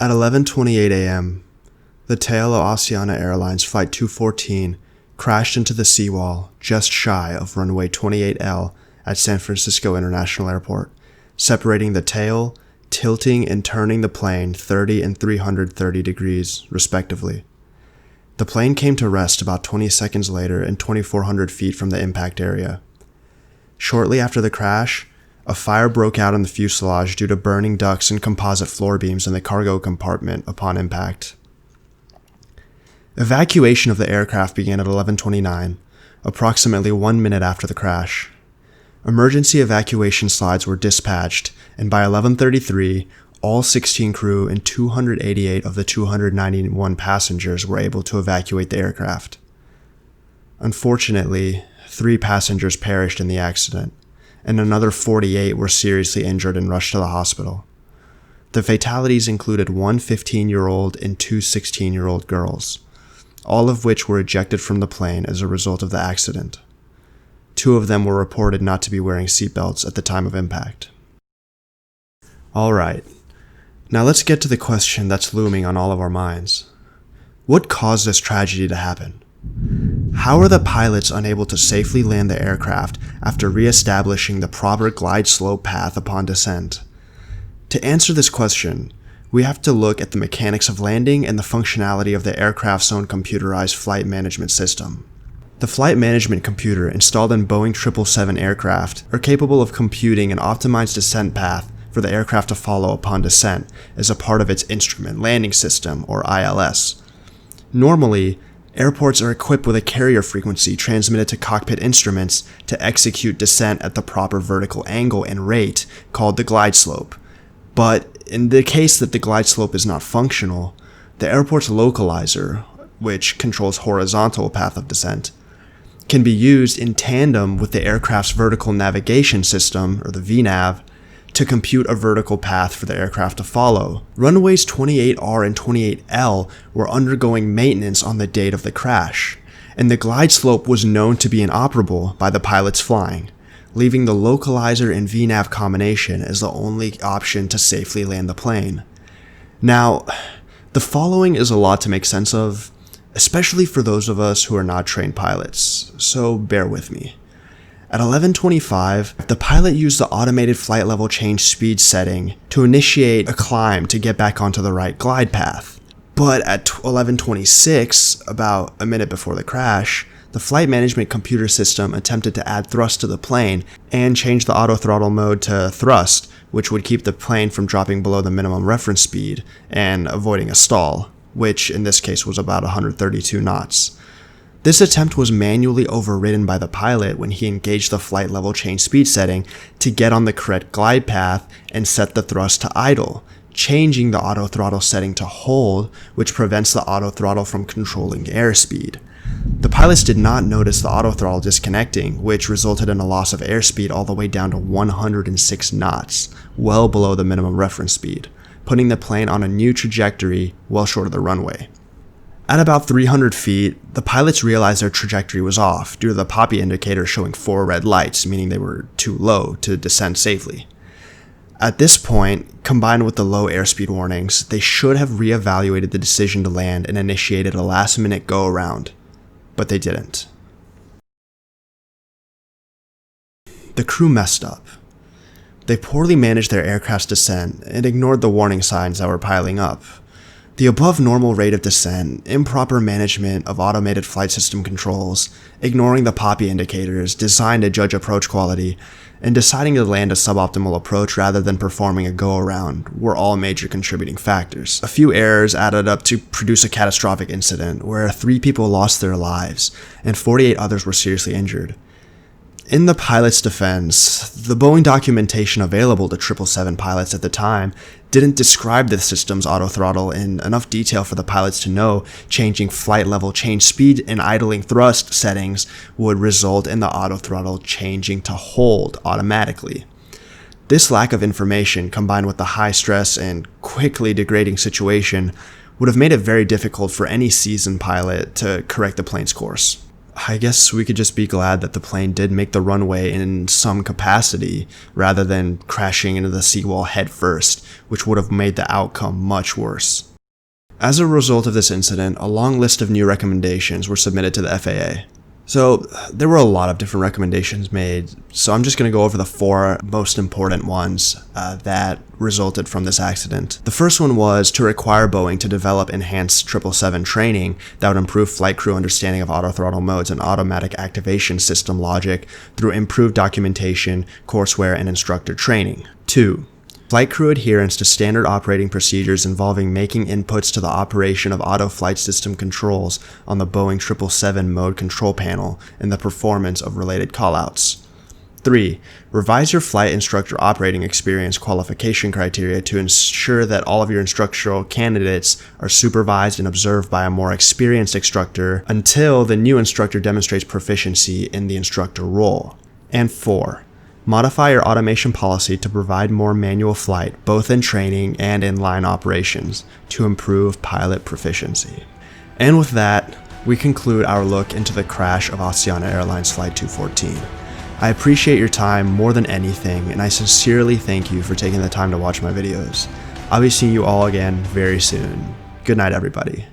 At 11:28 a.m., the tail of Asiana Airlines Flight 214 crashed into the seawall just shy of runway 28L at San Francisco International Airport, separating the tail, tilting and turning the plane 30 and 330 degrees, respectively. The plane came to rest about 20 seconds later and 2,400 feet from the impact area. Shortly after the crash, a fire broke out in the fuselage due to burning ducts and composite floor beams in the cargo compartment upon impact. Evacuation of the aircraft began at 11:29, approximately 1 minute after the crash. Emergency evacuation slides were dispatched, and by 11:33, all 16 crew and 288 of the 291 passengers were able to evacuate the aircraft. Unfortunately, 3 passengers perished in the accident, and another 48 were seriously injured and rushed to the hospital. The fatalities included one 15-year-old and 2 16-year-old girls, all of which were ejected from the plane as a result of the accident. 2 of them were reported not to be wearing seatbelts at the time of impact. Alright, now let's get to the question that's looming on all of our minds. What caused this tragedy to happen? How are the pilots unable to safely land the aircraft after re-establishing the proper glide slope path upon descent? To answer this question, we have to look at the mechanics of landing and the functionality of the aircraft's own computerized flight management system. The flight management computer installed in Boeing 777 aircraft are capable of computing an optimized descent path for the aircraft to follow upon descent as a part of its instrument landing system, or ILS. Normally, airports are equipped with a carrier frequency transmitted to cockpit instruments to execute descent at the proper vertical angle and rate, called the glide slope. But in the case that the glide slope is not functional, the airport's localizer, which controls horizontal path of descent, can be used in tandem with the aircraft's vertical navigation system, or the VNAV, to compute a vertical path for the aircraft to follow. Runways 28R and 28L were undergoing maintenance on the date of the crash, and the glide slope was known to be inoperable by the pilots flying, leaving the localizer and VNAV combination as the only option to safely land the plane. Now, the following is a lot to make sense of, especially for those of us who are not trained pilots, so bear with me. At 11:25, the pilot used the automated flight level change speed setting to initiate a climb to get back onto the right glide path. But at 11:26, about a minute before the crash, the flight management computer system attempted to add thrust to the plane and change the auto throttle mode to thrust, which would keep the plane from dropping below the minimum reference speed and avoiding a stall, which in this case was about 132 knots. This attempt was manually overridden by the pilot when he engaged the flight level change speed setting to get on the correct glide path and set the thrust to idle, changing the auto throttle setting to hold, which prevents the auto throttle from controlling airspeed. The pilots did not notice the auto throttle disconnecting, which resulted in a loss of airspeed all the way down to 106 knots, well below the minimum reference speed, putting the plane on a new trajectory well short of the runway. At about 300 feet, the pilots realized their trajectory was off due to the poppy indicator showing 4 red lights, meaning they were too low to descend safely. At this point, combined with the low airspeed warnings, they should have reevaluated the decision to land and initiated a last-minute go-around, but they didn't. The crew messed up. They poorly managed their aircraft's descent and ignored the warning signs that were piling up. The above normal rate of descent, improper management of automated flight system controls, ignoring the poppy indicators designed to judge approach quality, and deciding to land a suboptimal approach rather than performing a go-around were all major contributing factors. A few errors added up to produce a catastrophic incident where 3 people lost their lives and 48 others were seriously injured. In the pilot's defense, the Boeing documentation available to 777 pilots at the time didn't describe the system's autothrottle in enough detail for the pilots to know changing flight level change speed and idling thrust settings would result in the autothrottle changing to hold automatically. This lack of information, combined with the high stress and quickly degrading situation, would have made it very difficult for any seasoned pilot to correct the plane's course. I guess we could just be glad that the plane did make the runway in some capacity rather than crashing into the seawall head first, which would have made the outcome much worse. As a result of this incident, a long list of new recommendations were submitted to the FAA. So there were a lot of different recommendations made, so I'm just going to go over the 4 most important ones that resulted from this accident. The first one was to require Boeing to develop enhanced 777 training that would improve flight crew understanding of autothrottle modes and automatic activation system logic through improved documentation, courseware, and instructor training. 2. Flight crew adherence to standard operating procedures involving making inputs to the operation of auto flight system controls on the Boeing 777 mode control panel and the performance of related callouts. 3. Revise your flight instructor operating experience qualification criteria to ensure that all of your instructional candidates are supervised and observed by a more experienced instructor until the new instructor demonstrates proficiency in the instructor role. And 4. Modify your automation policy to provide more manual flight, both in training and in line operations, to improve pilot proficiency. And with that, we conclude our look into the crash of Asiana Airlines Flight 214. I appreciate your time more than anything, and I sincerely thank you for taking the time to watch my videos. I'll be seeing you all again very soon. Good night, everybody.